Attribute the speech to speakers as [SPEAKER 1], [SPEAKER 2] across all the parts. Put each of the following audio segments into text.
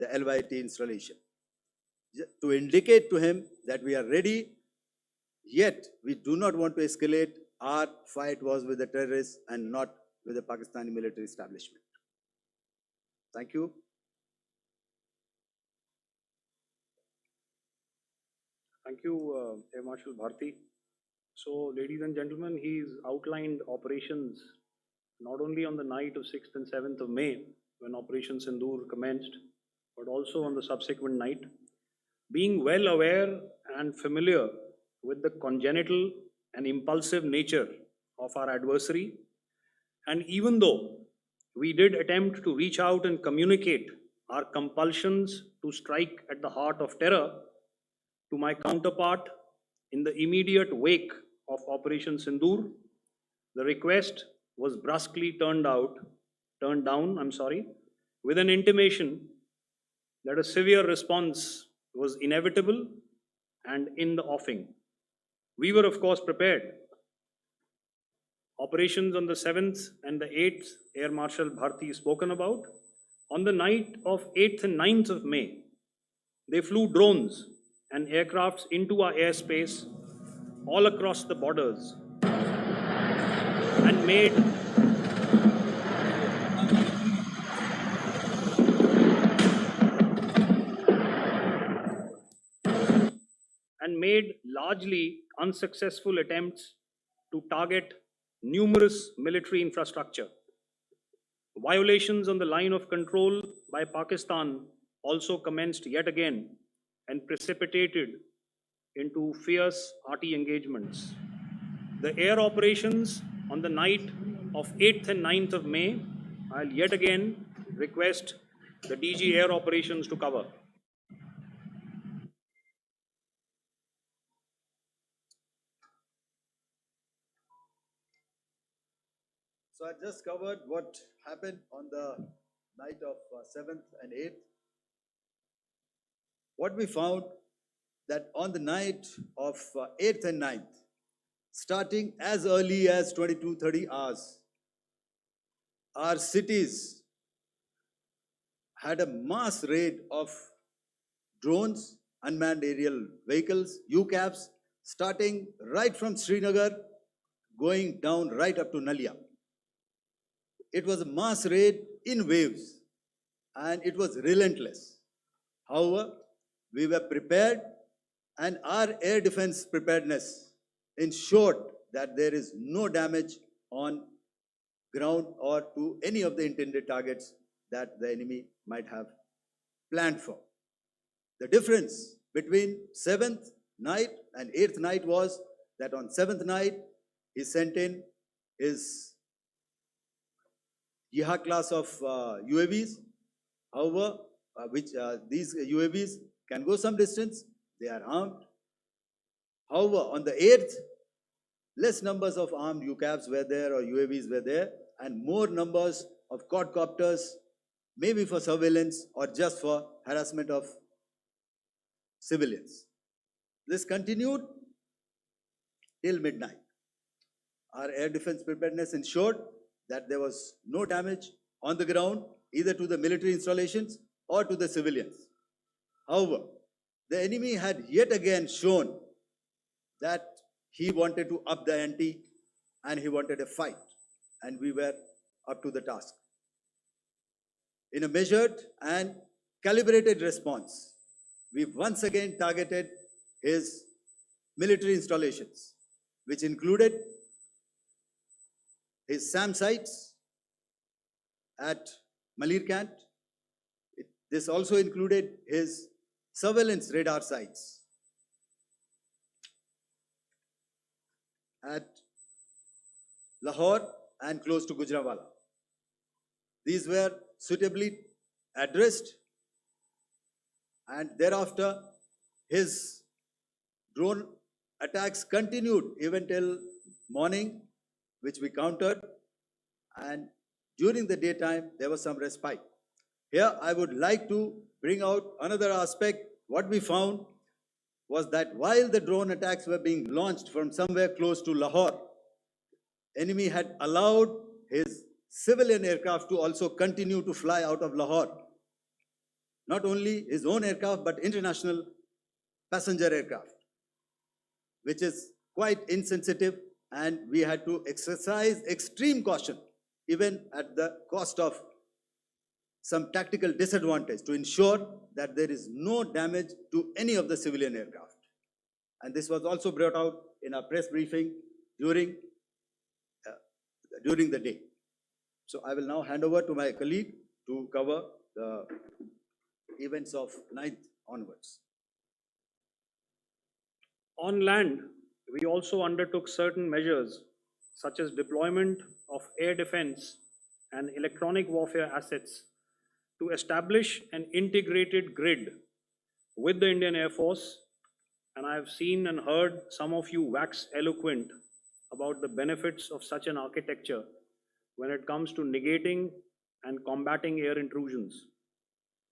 [SPEAKER 1] the LYT installation to indicate to him that we are ready, yet we do not want to escalate. Our fight was with the terrorists and not with the Pakistani military establishment. Thank you.
[SPEAKER 2] Thank you, Air Marshal Bharti. So, ladies and gentlemen, he's outlined operations not only on the night of 6th and 7th of May, when Operation Sindoor commenced, but also on the subsequent night. Being well aware and familiar with the congenital and impulsive nature of our adversary, and even though we did attempt to reach out and communicate our compulsions to strike at the heart of terror to my counterpart in the immediate wake of Operation Sindoor, the request was brusquely turned down, with an intimation that a severe response was inevitable and in the offing. We were, of course, prepared. Operations on the 7th and the 8th, Air Marshal Bharti spoken about. On the night of 8th and 9th of May, they flew drones and aircrafts into our airspace all across the borders and made largely unsuccessful attempts to target numerous military infrastructure. Violations on the line of control by Pakistan also commenced yet again and precipitated into fierce arty engagements. The air operations on the night of 8th and 9th of May, I'll yet again request the DG Air Operations to cover.
[SPEAKER 1] So I just covered what happened on the night of 7th and 8th. What we found that on the night of 8th and 9th, starting as early as 22:30 hours, our cities had a mass raid of drones, unmanned aerial vehicles, UCAVs, starting right from Srinagar, going down right up to Nalia. It was a mass raid in waves, and it was relentless. However, we were prepared, and our air defense preparedness ensured that there is no damage on ground or to any of the intended targets that the enemy might have planned for. The difference between 7th night and 8th night was that on 7th night, he sent in his Yeha class of UAVs, however, these UAVs can go some distance, they are armed. However, on the 8th, less numbers of armed UCAVs were there or UAVs were there, and more numbers of quadcopters, maybe for surveillance or just for harassment of civilians. This continued till midnight. Our air defense preparedness ensured that there was no damage on the ground, either to the military installations or to the civilians. However, the enemy had yet again shown that he wanted to up the ante and he wanted a fight, and we were up to the task. In a measured and calibrated response, we once again targeted his military installations, which included his SAM sites at Malirkant. This also included his surveillance radar sites at Lahore and close to Gujranwala. These were suitably addressed, and thereafter his drone attacks continued even till morning, which we countered, and during the daytime there was some respite. Here I would like to bring out another aspect. What we found was that while the drone attacks were being launched from somewhere close to Lahore, enemy had allowed his civilian aircraft to also continue to fly out of Lahore. not only his own aircraft, but international passenger aircraft, which is quite insensitive, and we had to exercise extreme caution, even at the cost of some tactical disadvantage, to ensure that there is no damage to any of the civilian aircraft. And this was also brought out in our press briefing during the day. So I will now hand over to my colleague to cover the events of 9th onwards.
[SPEAKER 2] On land, we also undertook certain measures such as deployment of air defense and electronic warfare assets to establish an integrated grid with the Indian Air Force. And I have seen and heard some of you wax eloquent about the benefits of such an architecture when it comes to negating and combating air intrusions.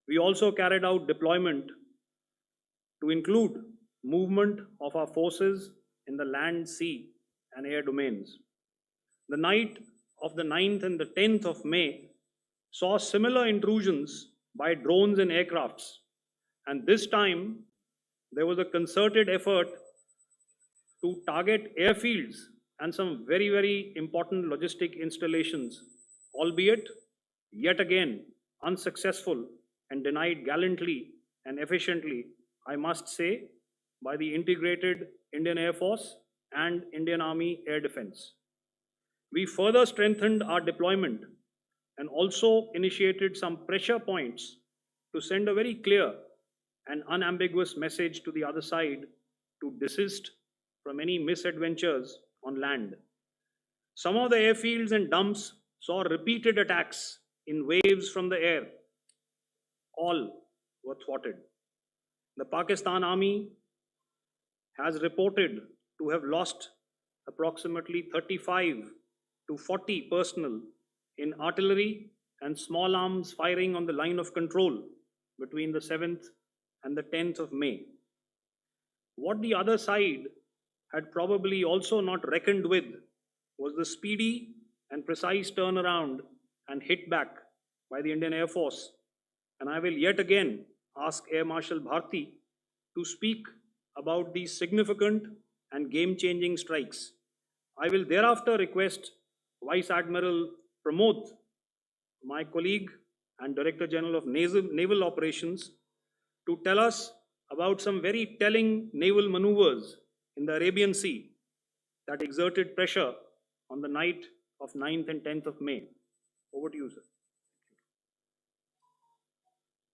[SPEAKER 2] We also carried out deployment to include movement of our forces in the land, sea, and air domains. The night of the 9th and the 10th of May saw similar intrusions by drones and aircrafts. And this time, there was a concerted effort to target airfields and some very, very important logistic installations, albeit yet again unsuccessful and denied gallantly and efficiently, I must say, by the integrated Indian Air Force and Indian Army Air Defense. We further strengthened our deployment and also initiated some pressure points to send a very clear and unambiguous message to the other side to desist from any misadventures on land. Some of the airfields and dumps saw repeated attacks in waves from the air. All were thwarted. The Pakistan Army has reported to have lost approximately 35 to 40 personnel in artillery and small arms firing on the line of control between the 7th and the 10th of May. What the other side had probably also not reckoned with was the speedy and precise turnaround and hit back by the Indian Air Force. And I will yet again ask Air Marshal Bharti to speak about these significant and game-changing strikes. I will thereafter request Vice Admiral Pramod, my colleague and Director General of Naval Operations, to tell us about some very telling naval maneuvers in the Arabian Sea that exerted pressure on the night of 9th and 10th of May. Over to you, sir.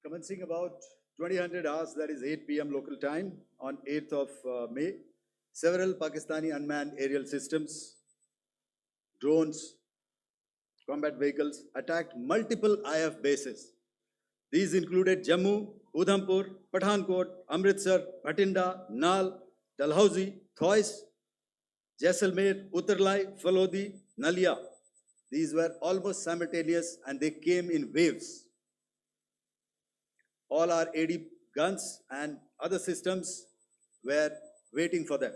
[SPEAKER 1] Commencing about 2000 hours, that is 8 p.m. local time, on 8th of May, several Pakistani unmanned aerial systems, drones, combat vehicles attacked multiple IF bases. These included Jammu, Udhampur, Pathankot, Amritsar, Bhatinda, Nal, Dalhousie, Thois, Jaisalmer, Uttarlai, Falodi, Nalia. These were almost simultaneous and they came in waves. All our AD guns and other systems were waiting for them.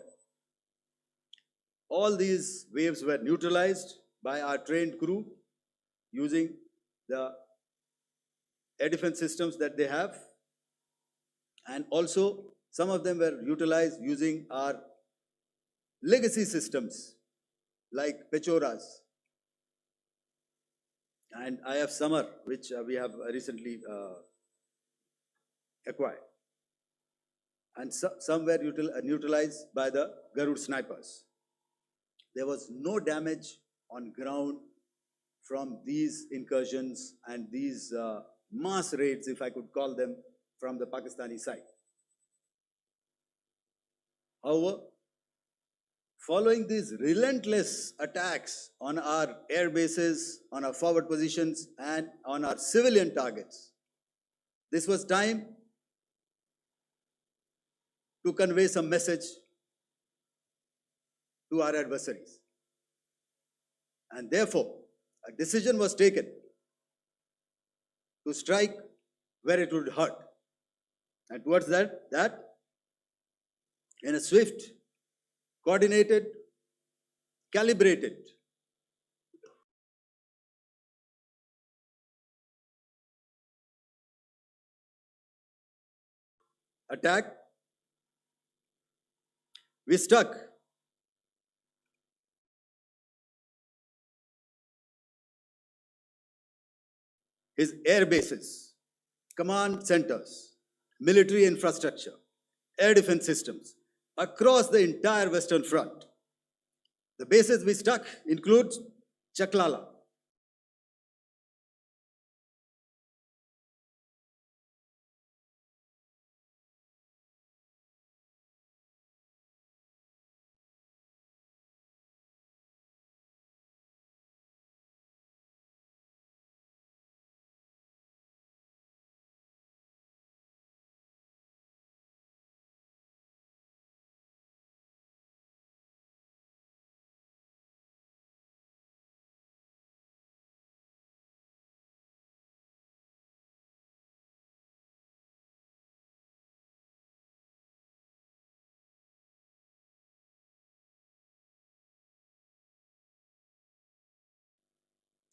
[SPEAKER 1] All these waves were neutralized by our trained crew using the air defense systems that they have. And also, some of them were utilized using our legacy systems like Pechoras and IF Summer, which we have recently acquired. And some were neutralized by the Garud snipers. There was no damage on ground from these incursions and these mass raids, if I could call them, from the Pakistani side. However, following these relentless attacks on our air bases, on our forward positions, and on our civilian targets, this was time to convey some message to our adversaries. And therefore, a decision was taken to strike where it would hurt. And towards that in a swift, coordinated, calibrated attack. We stuck his air bases, command centers, military infrastructure, air defense systems across the entire Western Front. The bases we struck include Chaklala,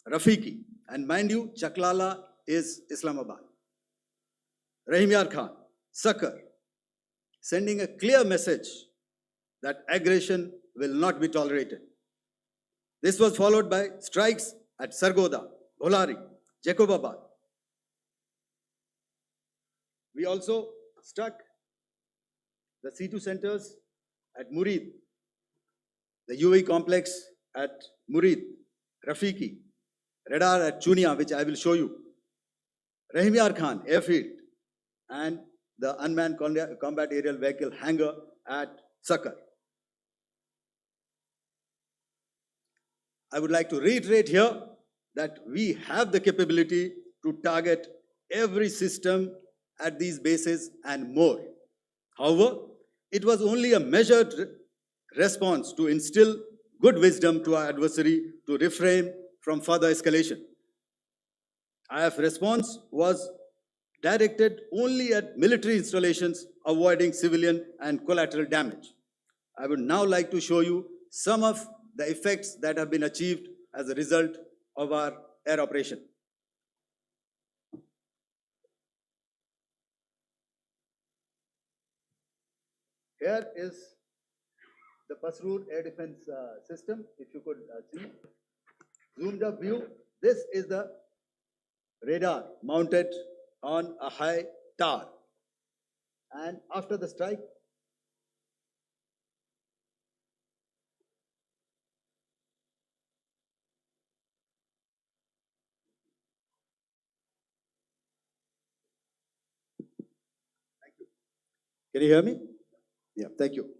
[SPEAKER 1] Rafiki, and mind you, Chaklala is Islamabad. Rahim Yar Khan, Sakar, sending a clear message that aggression will not be tolerated. This was followed by strikes at Sargoda, Bholari, Jacobabad. We also struck the C2 centers at Murid, the UAE complex at Murid, Rafiki, radar at Chunia, which I will show you, Rahim Yar Khan airfield, and the unmanned combat aerial vehicle hangar at Sakar. I would like to reiterate here that we have the capability to target every system at these bases and more. However, it was only a measured response to instill good wisdom to our adversary to refrain from further escalation. IF response was directed only at military installations, avoiding civilian and collateral damage. I would now like to show you some of the effects that have been achieved as a result of our air operation. Here is the Pasrur air defense system, if you could see. Zoomed up view. This is the radar mounted on a high tower. And after the strike, can you hear me? Yeah, thank you.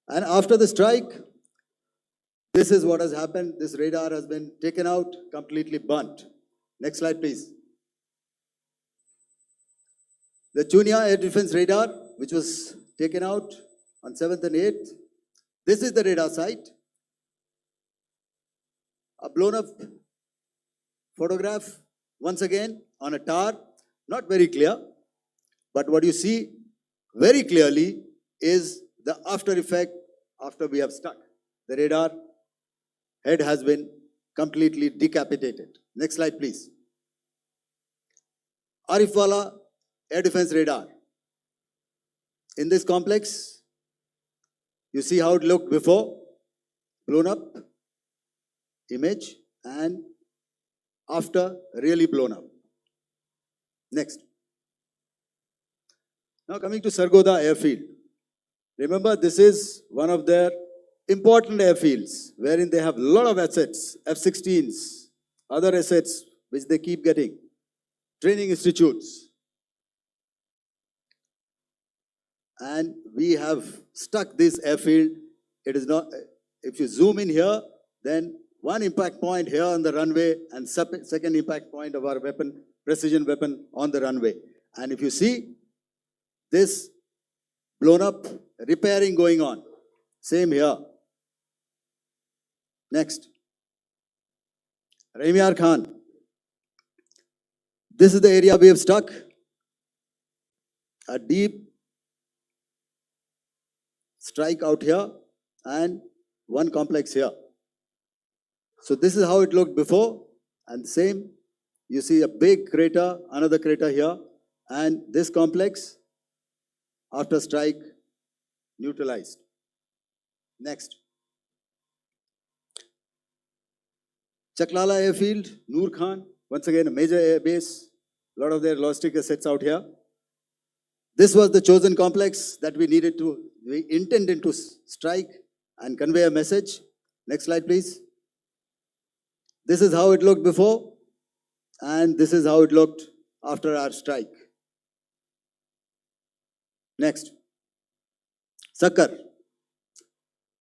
[SPEAKER 1] And after the strike, this is what has happened. This radar has been taken out, completely burnt. Next slide, please. The Chunia air defense radar, which was taken out on 7th and 8th. This is the radar site. A blown up photograph, once again, on a tower. Not very clear, but what you see very clearly is the after effect after we have stuck. The radar head has been completely decapitated. Next slide, please. Arifwala air defense radar. In this complex, you see how it looked before, blown up image, and after really blown up. Next. Now coming to Sargoda airfield. Remember, this is one of their important airfields wherein they have a lot of assets, F-16s, other assets which they keep getting, training institutes. And we have stuck this airfield. It is not, if you zoom in here, then one impact point here on the runway and second impact point of our weapon, precision weapon on the runway. And if you see this blown up repairing going on, same here. Next. Rahim Yar Khan. This is the area we have stuck. A deep strike out here and one complex here. So this is how it looked before, and same, you see a big crater, another crater here, and this complex After strike, neutralized. Next. Chaklala Airfield, Noor Khan, once again a major air base, a lot of their logistic assets out here. This was the chosen complex that we intended to strike and convey a message. Next slide, please. This is how it looked before, and this is how it looked after our strike. Next. Sakar.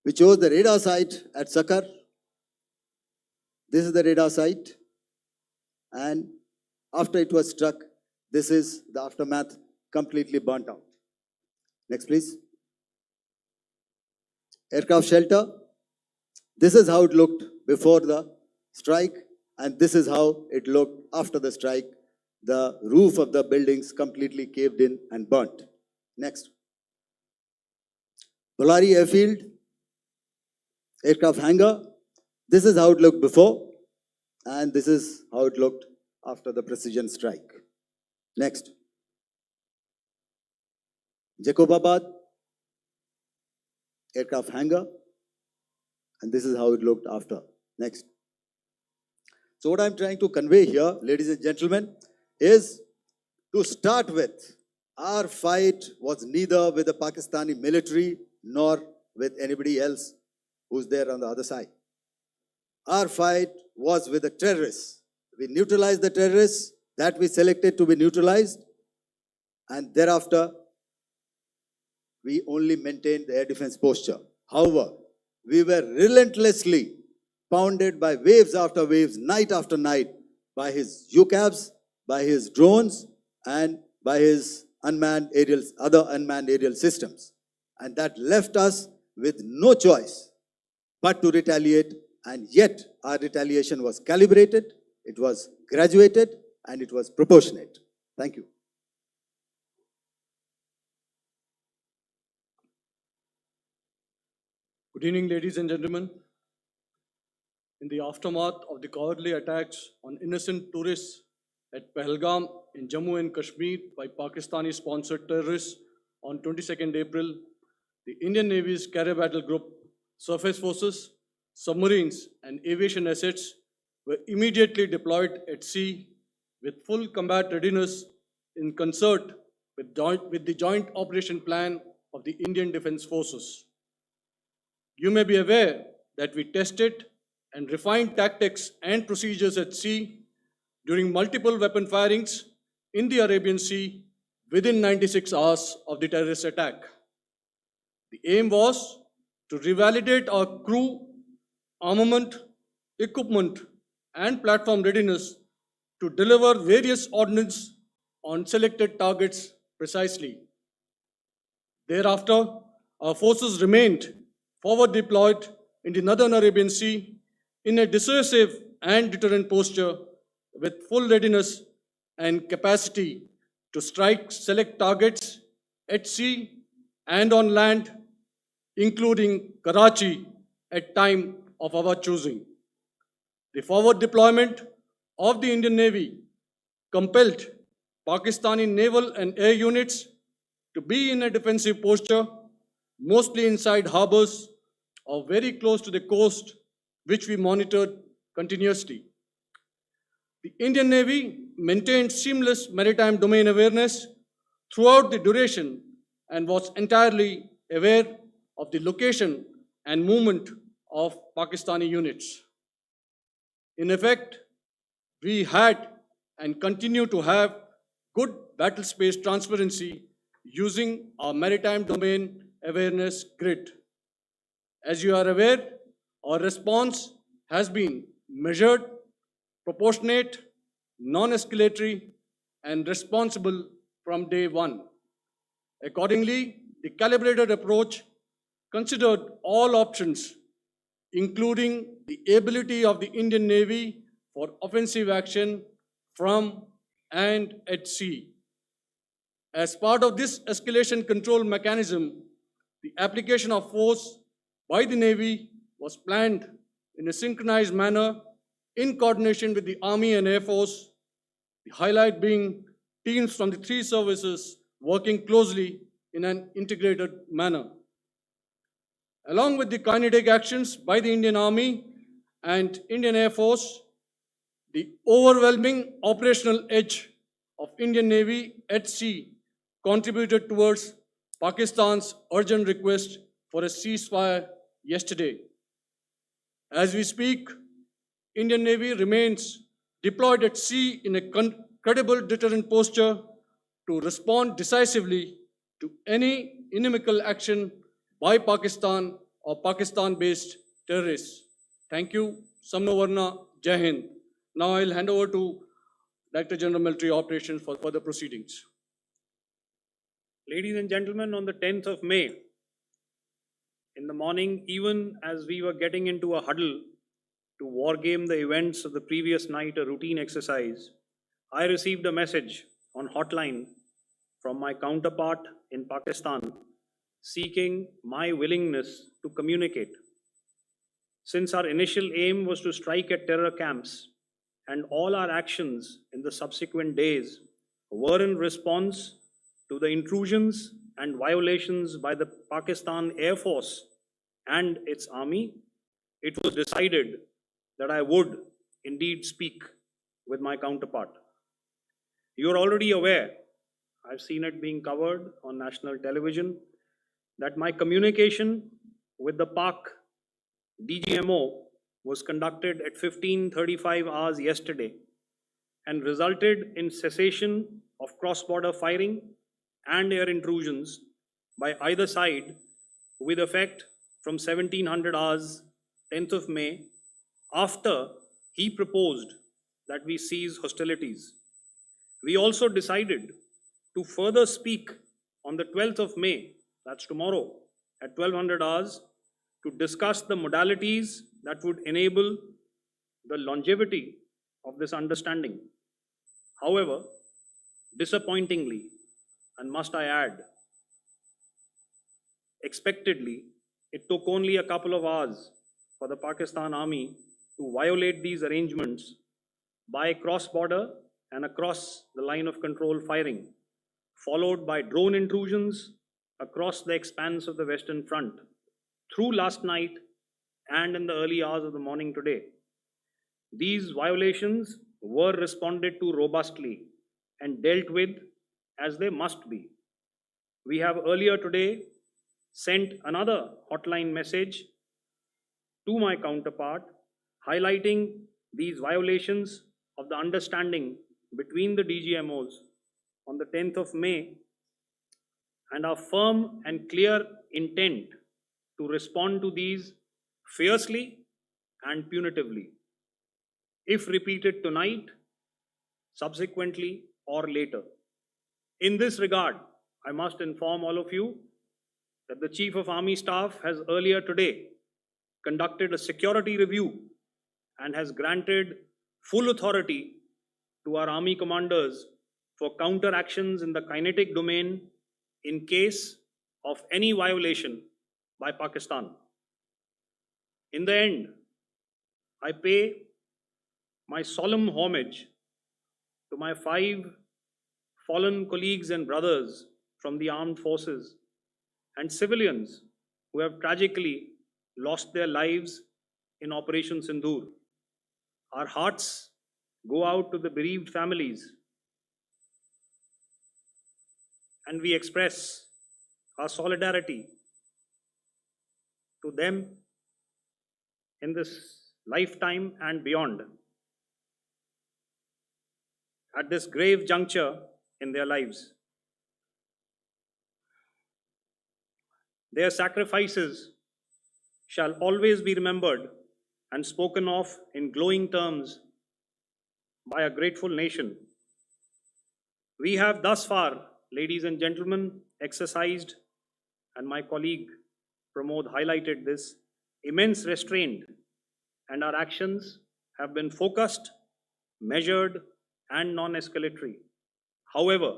[SPEAKER 1] We chose the radar site at Sakar. This is the radar site, and after it was struck, this is the aftermath, completely burnt out. Next, please. Aircraft shelter. This is how it looked before the strike, and this is how it looked after the strike. The roof of the buildings completely caved in and burnt. Next. Bolari Airfield, aircraft hangar. This is how it looked before, and this is how it looked after the precision strike. Next. Jacobabad, aircraft hangar, and this is how it looked after. Next. So what I'm trying to convey here, ladies and gentlemen, is to start with, our fight was neither with the Pakistani military nor with anybody else who's there on the other side. Our fight was with the terrorists. We neutralized the terrorists that we selected to be neutralized, and thereafter, we only maintained the air defense posture. However, we were relentlessly pounded by waves after waves, night after night, by his UCAVs, by his drones, and by his other unmanned aerial systems. And that left us with no choice but to retaliate, and yet our retaliation was calibrated, it was graduated, and it was proportionate. Thank you.
[SPEAKER 3] Good evening, ladies and gentlemen. In the aftermath of the cowardly attacks on innocent tourists at Pahalgam in Jammu and Kashmir by Pakistani-sponsored terrorists on 22nd April, the Indian Navy's Carrier Battle Group, surface forces, submarines, and aviation assets were immediately deployed at sea with full combat readiness in concert with the Joint Operation Plan of the Indian Defence Forces. You may be aware that we tested and refined tactics and procedures at sea during multiple weapon firings in the Arabian Sea within 96 hours of the terrorist attack. The aim was to revalidate our crew, armament, equipment, and platform readiness to deliver various ordnance on selected targets precisely. Thereafter, our forces remained forward deployed in the Northern Arabian Sea in a dissuasive and deterrent posture with full readiness and capacity to strike select targets at sea and on land, including Karachi at time of our choosing. The forward deployment of the Indian Navy compelled Pakistani naval and air units to be in a defensive posture, mostly inside harbors or very close to the coast, which we monitored continuously. The Indian Navy maintained seamless maritime domain awareness throughout the duration and was entirely aware of the location and movement of Pakistani units. In effect, we had and continue to have good battle space transparency using our maritime domain awareness grid. As you are aware, our response has been measured, proportionate, non-escalatory, and responsible from day one. Accordingly, the calibrated approach considered all options, including the ability of the Indian Navy for offensive action from and at sea. As part of this escalation control mechanism, the application of force by the Navy was planned in a synchronized manner in coordination with the Army and Air Force, the highlight being teams from the three services working closely in an integrated manner. Along with the kinetic actions by the Indian Army and Indian Air Force, the overwhelming operational edge of Indian Navy at sea contributed towards Pakistan's urgent request for a ceasefire yesterday. As we speak, Indian Navy remains deployed at sea in a credible deterrent posture to respond decisively to any inimical action by Pakistan or Pakistan-based terrorists. Thank you. Samno Varna, Jai Hind. Now I'll hand over to Director General Military Operations for further proceedings.
[SPEAKER 2] Ladies and gentlemen, on the 10th of May, in the morning, even as we were getting into a huddle to wargame the events of the previous night, a routine exercise, I received a message on hotline from my counterpart in Pakistan seeking my willingness to communicate. Since our initial aim was to strike at terror camps, and all our actions in the subsequent days were in response to the intrusions and violations by the Pakistan Air Force and its army, it was decided that I would indeed speak with my counterpart. You are already aware, I've seen it being covered on national television, that my communication with the Pak DGMO was conducted at 15:35 hours yesterday and resulted in cessation of cross-border firing and air intrusions by either side with effect from 1700 hours 10th of May, after he proposed that we cease hostilities. We also decided to further speak on the 12th of May, that's tomorrow, at 1200 hours, to discuss the modalities that would enable the longevity of this understanding. However, disappointingly, and must I add, expectedly, it took only a couple of hours for the Pakistan Army to violate these arrangements by cross-border and across the line of control firing, followed by drone intrusions across the expanse of the Western Front through last night and in the early hours of the morning today. These violations were responded to robustly and dealt with as they must be. We have earlier today sent another hotline message to my counterpart highlighting these violations of the understanding between the DGMOs on the 10th of May and our firm and clear intent to respond to these fiercely and punitively, if repeated tonight, subsequently, or later. In this regard, I must inform all of you that the Chief of Army Staff has earlier today conducted a security review and has granted full authority to our Army commanders for counter actions in the kinetic domain in case of any violation by Pakistan. In the end, I pay my solemn homage to my 5 fallen colleagues and brothers from the armed forces and civilians who have tragically lost their lives in Operation Sindoor. Our hearts go out to the bereaved families, and we express our solidarity to them in this lifetime and beyond, at this grave juncture in their lives. Their sacrifices shall always be remembered and spoken of in glowing terms by a grateful nation. We have thus far, ladies and gentlemen, exercised, and my colleague Pramod highlighted this, immense restraint, and our actions have been focused, measured, and non-escalatory. However,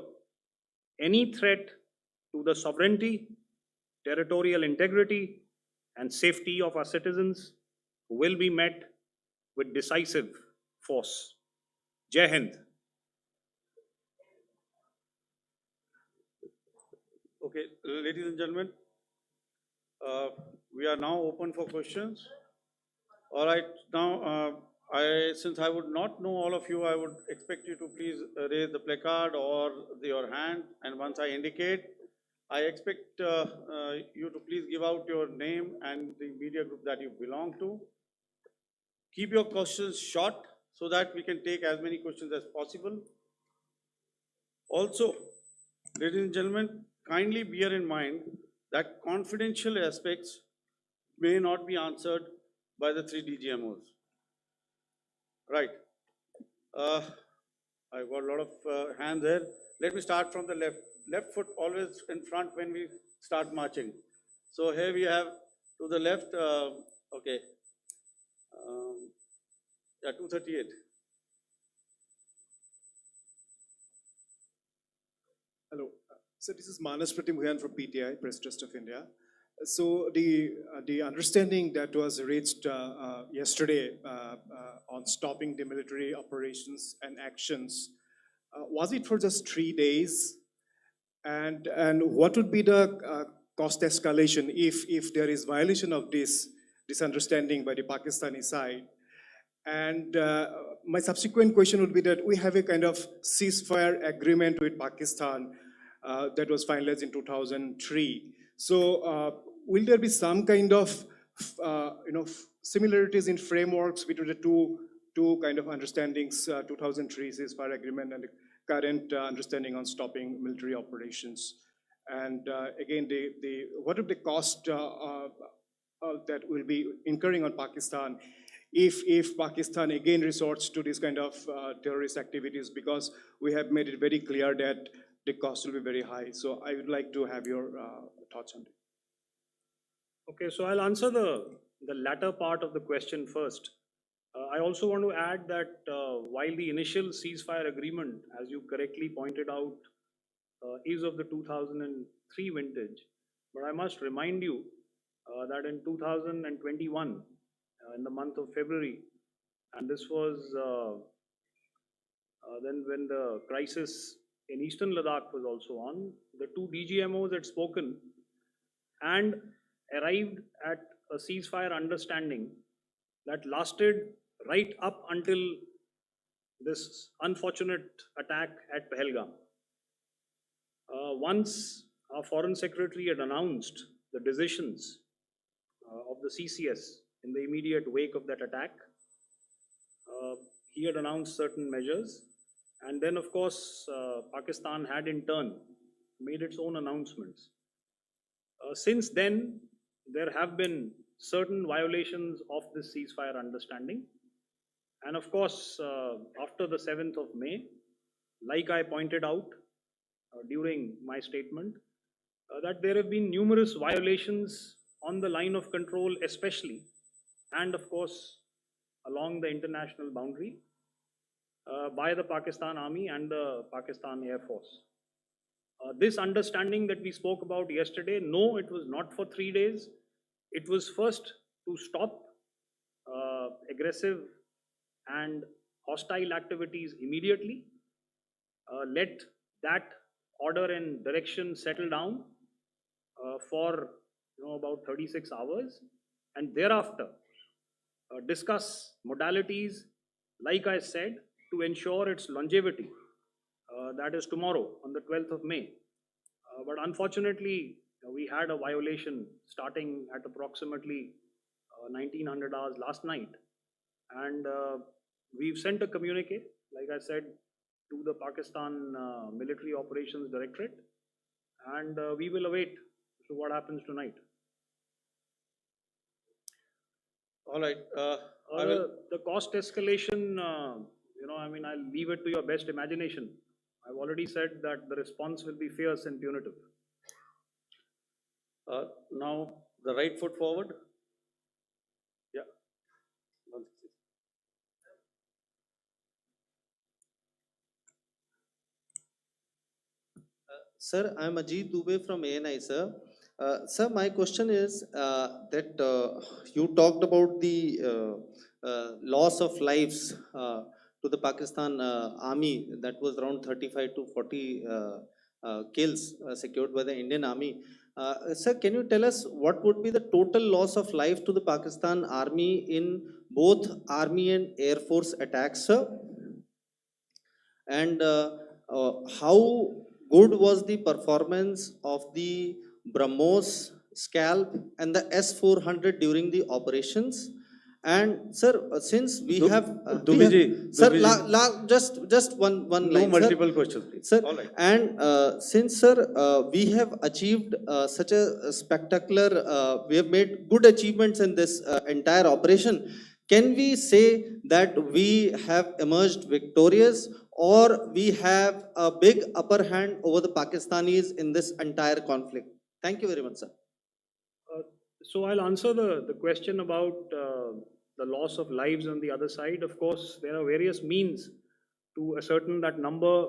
[SPEAKER 2] any threat to the sovereignty, territorial integrity, and safety of our citizens will be met with decisive force. Jai Hind.
[SPEAKER 1] Okay.
[SPEAKER 4] Okay, ladies and gentlemen, we are now open for questions. All right, now, since I would not know all of you, I would expect you to please raise the placard or your hand, and once I indicate, I expect you to please give out your name and the media group that you belong to. Keep your questions short so that we can take as many questions as possible. Also, ladies and gentlemen, kindly bear in mind that confidential aspects may not be answered by the three DGMOs. Right. I got a lot of hands there. Let me start from the left. Left foot always in front when we start marching. So here we have to the left, okay. Yeah, 238.
[SPEAKER 5] Hello. So this is Manas Pratimhuyan from PTI, Press Trust of India. So the understanding that was reached yesterday on stopping the military operations and actions, was it for just 3 days? And what would be the cost escalation if there is violation of this understanding by the Pakistani side? And my subsequent question would be that we have a kind of ceasefire agreement with Pakistan that was finalized in 2003. So will there be some kind of similarities in frameworks between the two kind of understandings, 2003 ceasefire agreement and the current understanding on stopping military operations? And again, what would the cost that will be incurring on Pakistan if Pakistan again resorts to this kind of terrorist activities, because we have made it very clear that the cost will be very high. So I would like to have your thoughts on it.
[SPEAKER 2] Okay, so I'll answer the latter part of the question first. I also want to add that while the initial ceasefire agreement, as you correctly pointed out, is of the 2003 vintage, but I must remind you that in 2021, in the month of February, and this was then when the crisis in Eastern Ladakh was also on, the two DGMOs had spoken and arrived at a ceasefire understanding that lasted right up until this unfortunate attack at Pahalgam. Once our Foreign Secretary had announced the decisions of the CCS in the immediate wake of that attack, he had announced certain measures, and then of course Pakistan had in turn made its own announcements. Since then, there have been certain violations of this ceasefire understanding, and of course after the 7th of May, like I pointed out during my statement, that there have been numerous violations on the line of control especially, and of course along the international boundary by the Pakistan Army and the Pakistan Air Force. This understanding that we spoke about yesterday, no, it was not for 3 days. It was first to stop aggressive and hostile activities immediately, let that order and direction settle down for about 36 hours, and thereafter discuss modalities, like I said, to ensure its longevity. That is tomorrow on the 12th of May. But unfortunately, we had a violation starting at approximately 1900 hours last night. And we've sent a communique, like I said, to the Pakistan Military Operations Directorate. And we will await what happens tonight.
[SPEAKER 4] All right.
[SPEAKER 2] The cost escalation, I'll leave it to your best imagination. I've already said that the response will be fierce and punitive.
[SPEAKER 4] Now, the right foot forward. Yeah.
[SPEAKER 6] Sir, I'm Ajit Dubey from ANI, sir. Sir, my question is that you talked about the loss of lives to the Pakistan army, that was around 35 to 40 kills secured by the Indian Army. Sir, can you tell us what would be the total loss of life to the Pakistan Army in both Army and Air Force attacks, sir? And how good was the performance of the BrahMos, Scalp, and the S-400 during the operations? And sir, since we have, sir, just one
[SPEAKER 4] No
[SPEAKER 6] line, sir.
[SPEAKER 4] multiple questions, please.
[SPEAKER 6] Sir,
[SPEAKER 4] All right.
[SPEAKER 6] and since, sir, we have achieved such a spectacular, we have made good achievements in this entire operation, can we say that we have emerged victorious, or we have a big upper hand over the Pakistanis in this entire conflict? Thank you very much, sir.
[SPEAKER 2] So I'll answer the question about the loss of lives on the other side. Of course, there are various means to ascertain that number.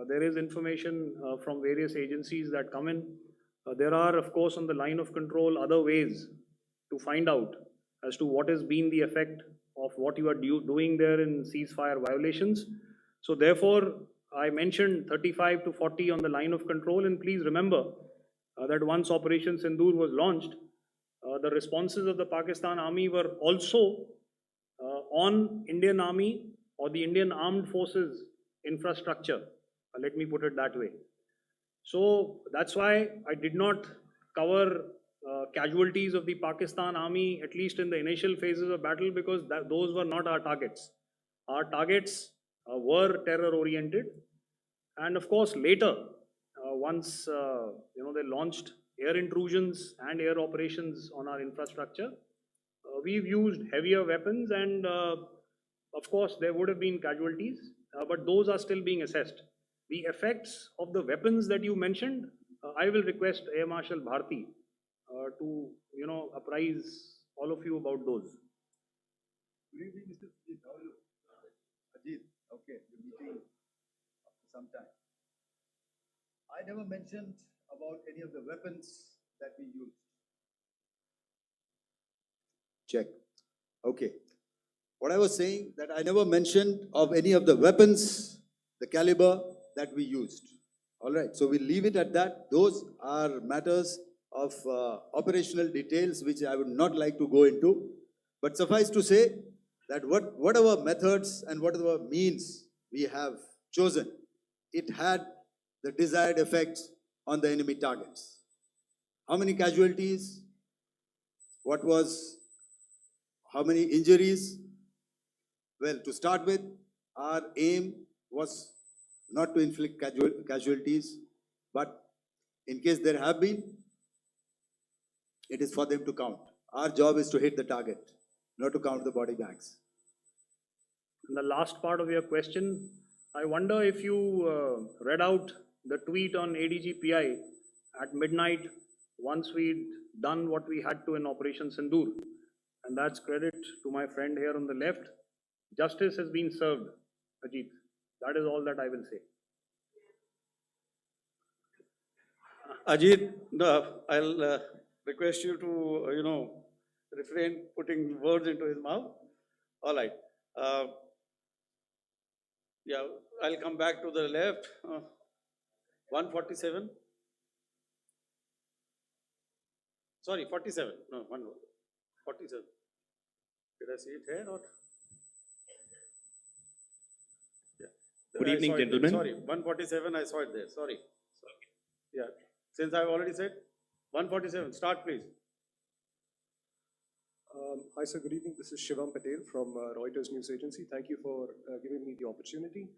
[SPEAKER 2] There is information from various agencies that come in. There are, of course, on the line of control, other ways to find out as to what has been the effect of what you are doing there in ceasefire violations. So therefore, I mentioned 35 to 40 on the line of control, and please remember that once Operation Sindoor was launched, the responses of the Pakistan Army were also on Indian Army or the Indian Armed Forces infrastructure. Let me put it that way. So that's why I did not cover casualties of the Pakistan Army, at least in the initial phases of battle, because those were not our targets. Our targets were terror oriented. And of course, later, once they launched air intrusions and air operations on our infrastructure, we've used heavier weapons, and of course there would have been casualties, but those are still being assessed. The effects of the weapons that you mentioned, I will request Air Marshal Bharti to apprise all of you about those.
[SPEAKER 1] Good evening, Mr. Ajit. How are you? Ajit, okay, you're meeting after some time. I never mentioned about any of the weapons that we used. Check. Okay. What I was saying, that I never mentioned of any of the weapons, the caliber that we used. All right, so we'll leave it at that. Those are matters of operational details which I would not like to go into. But suffice to say that whatever methods and whatever means we have chosen, it had the desired effects on the enemy targets. How many casualties? How many injuries? Well, to start with, our aim was not to inflict casualties, but in case there have been, it is for them to count. Our job is to hit the target, not to count the body bags.
[SPEAKER 2] And the last part of your question, I wonder if you read out the tweet on ADGPI at midnight once we'd done what we had to in Operation Sindoor. And that's credit to my friend here on the left. Justice has been served, Ajit. That is all that I will say.
[SPEAKER 4] Ajit, I'll request you to, refrain putting words into his mouth. All right. Yeah, I'll come back to the left. 147. Sorry, 47. No, 47. Did I see it here or? Yeah.
[SPEAKER 7] Good
[SPEAKER 4] I
[SPEAKER 7] evening,
[SPEAKER 4] saw it there.
[SPEAKER 7] gentlemen.
[SPEAKER 4] Sorry, 147, I saw it there. Sorry. Yeah, since I've already said 147, start please.
[SPEAKER 5] Hi, sir. Good evening. This is Shivam Patel from Reuters News Agency. Thank you for giving me the opportunity.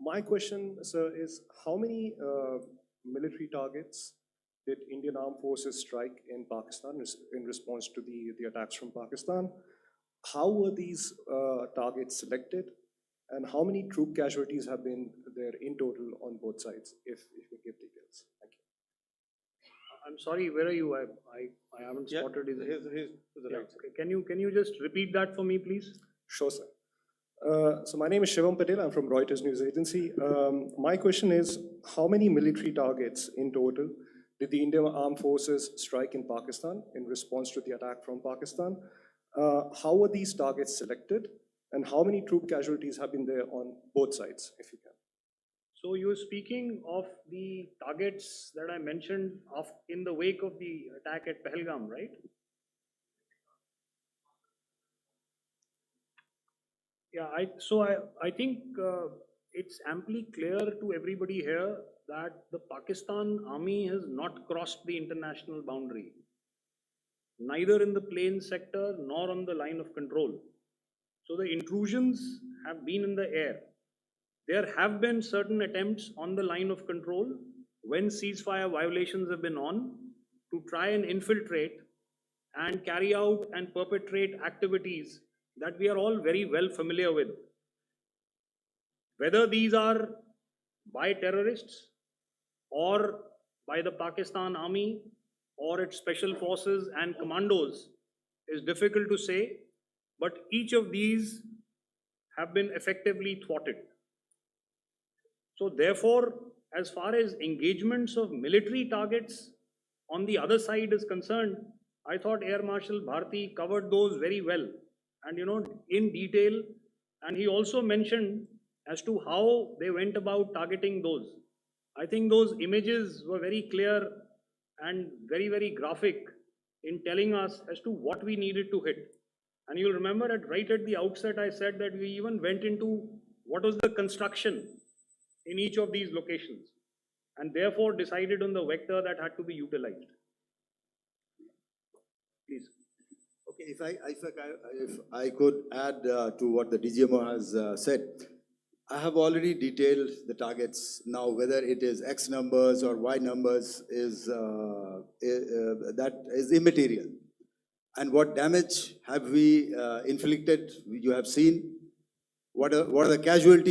[SPEAKER 5] My question, sir, is how many military targets did Indian Armed Forces strike in Pakistan in response to the attacks from Pakistan? How were these targets selected? And how many troop casualties have been there in total on both sides, if you give details? Thank you.
[SPEAKER 2] I'm sorry, where are you? I haven't
[SPEAKER 4] Yeah,
[SPEAKER 2] spotted his.
[SPEAKER 4] he's to the
[SPEAKER 2] Yeah,
[SPEAKER 4] right.
[SPEAKER 2] okay. Can you just repeat that for me, please?
[SPEAKER 5] Sure, sir. So my name is Shivam Patel. I'm from Reuters News Agency. My question is, how many military targets in total did the Indian Armed Forces strike in Pakistan in response to the attack from Pakistan? How were these targets selected? And how many troop casualties have been there on both sides, if you can?
[SPEAKER 2] So you're speaking of the targets that I mentioned in the wake of the attack at Pahalgam, right? Yeah, I think it's amply clear to everybody here that the Pakistan army has not crossed the international boundary, neither in the plain sector nor on the line of control. So the intrusions have been in the air. There have been certain attempts on the line of control when ceasefire violations have been on to try and infiltrate and carry out and perpetrate activities that we are all very well familiar with. Whether these are by terrorists or by the Pakistan army or its special forces and commandos is difficult to say, but each of these have been effectively thwarted. So therefore, as far as engagements of military targets on the other side is concerned, I thought Air Marshal Bharti covered those very well and in detail, and he also mentioned as to how they went about targeting those. I think those images were very clear and very, very graphic in telling us as to what we needed to hit. And you'll remember right at the outset, I said that we even went into what was the construction in each of these locations, and therefore decided on the vector that had to be utilized. Please.
[SPEAKER 1] Okay, if I could add to what the DGMO has said, I have already detailed the targets. Now, whether it is X numbers or Y numbers is that is immaterial. And what damage have we inflicted? You have seen what are the casualties.